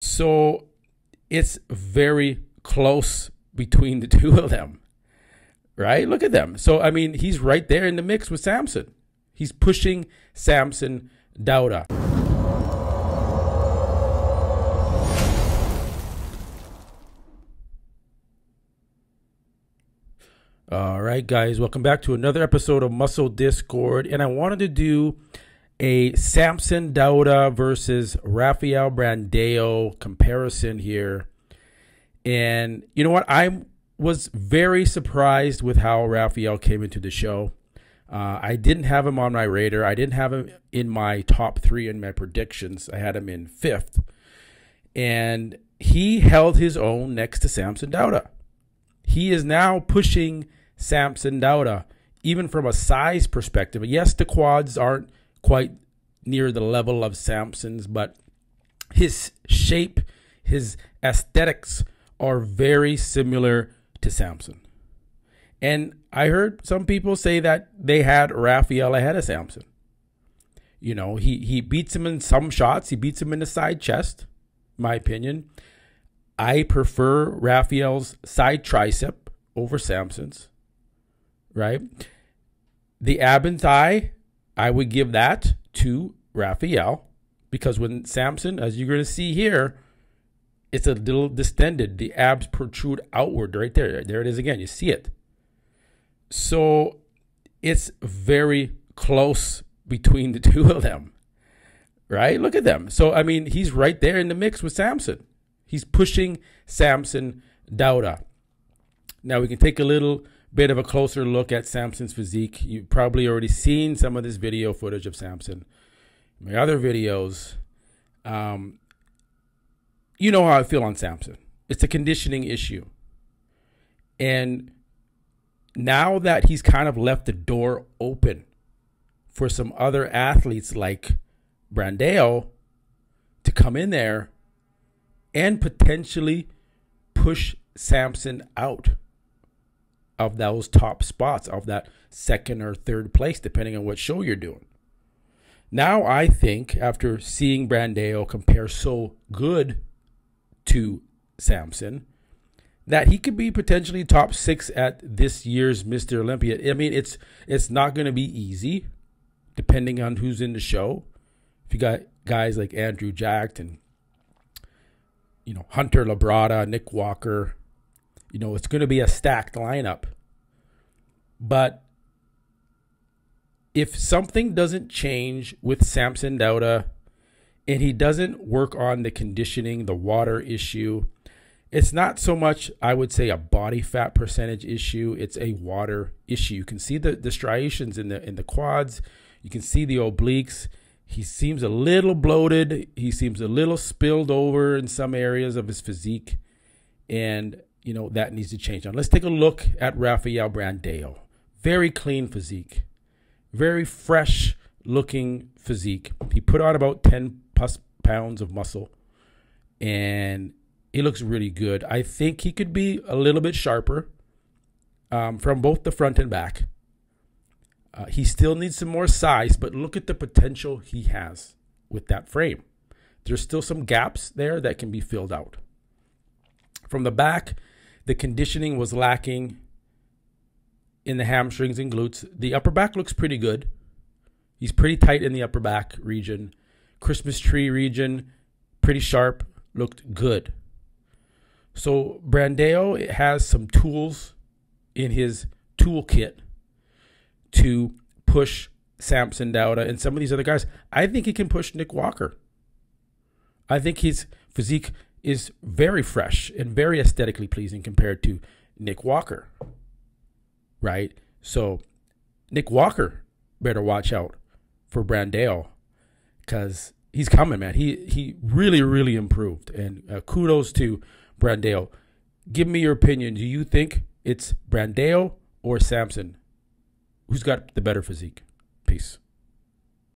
So it's very close between the two of them, right? Look at them. So, I mean, he's right there in the mix with Samson. He's pushing SAMSON DAUDA. All right, guys, welcome back to another episode of Muscle Discord. And I wanted to do a SAMSON DAUDA versus RAFAEL BRANDAO comparison here. And you know what? I was very surprised with how RAFAEL came into the show. I didn't have him on my radar. I didn't have him in my top 3 in my predictions. I had him in 5th. And he held his own next to SAMSON DAUDA. He is now pushing SAMSON DAUDA, even from a size perspective. Yes, the quads aren't quite near the level of Samson's, but his shape, his aesthetics are very similar to Samson. And I heard some people say that they had RAFAEL ahead of Samson. You know, he beats him in some shots. He beats him in the side chest, in my opinion. I prefer RAFAEL's side tricep over Samson's, right? The ab and thigh, I would give that to RAFAEL, because when Samson, as you're going to see here, it's a little distended. The abs protrude outward right there. There it is again. You see it. So it's very close between the two of them, right? Look at them. So, I mean, he's right there in the mix with Samson. He's pushing SAMSON DAUDA. Now we can take a little bit of a closer look at Samson's physique. You've probably already seen some of this video footage of Samson. My other videos, you know how I feel on Samson. It's a conditioning issue. And now that he's kind of left the door open for some other athletes like Brandao to come in there and potentially push Samson out of those top spots, of that 2nd or 3rd place, depending on what show you're doing. Now, I think after seeing Brandao compare so good to Samson, that he could be potentially top 6 at this year's Mr. Olympia. I mean, it's not going to be easy, depending on who's in the show. If you got guys like Andrew Jacked and, you know, Hunter Labrada, Nick Walker, you know, it's going to be a stacked lineup. But if something doesn't change with SAMSON DAUDA and he doesn't work on the conditioning, the water issue, it's not so much, I would say, a body fat percentage issue. It's a water issue. You can see the striations in the quads. You can see the obliques. He seems a little bloated. He seems a little spilled over in some areas of his physique. And, you know, that needs to change. Now, let's take a look at RAFAEL BRANDAO. Very clean physique. Very fresh looking physique. He put on about 10 plus pounds of muscle. And he looks really good. I think he could be a little bit sharper from both the front and back. He still needs some more size, but look at the potential he has with that frame. There's still some gaps there that can be filled out. From the back, the conditioning was lacking in the hamstrings and glutes. The upper back looks pretty good. He's pretty tight in the upper back region. Christmas tree region, pretty sharp, looked good. So Brandao has some tools in his toolkit to push SAMSON DAUDA and some of these other guys. I think he can push Nick Walker. I think his physique is very fresh and very aesthetically pleasing compared to Nick Walker, right? So Nick Walker better watch out for Brandao, because he's coming, man. He really, really improved. And kudos to Brandao. Give me your opinion. Do you think it's Brandao or Samson? Who's got the better physique? Peace.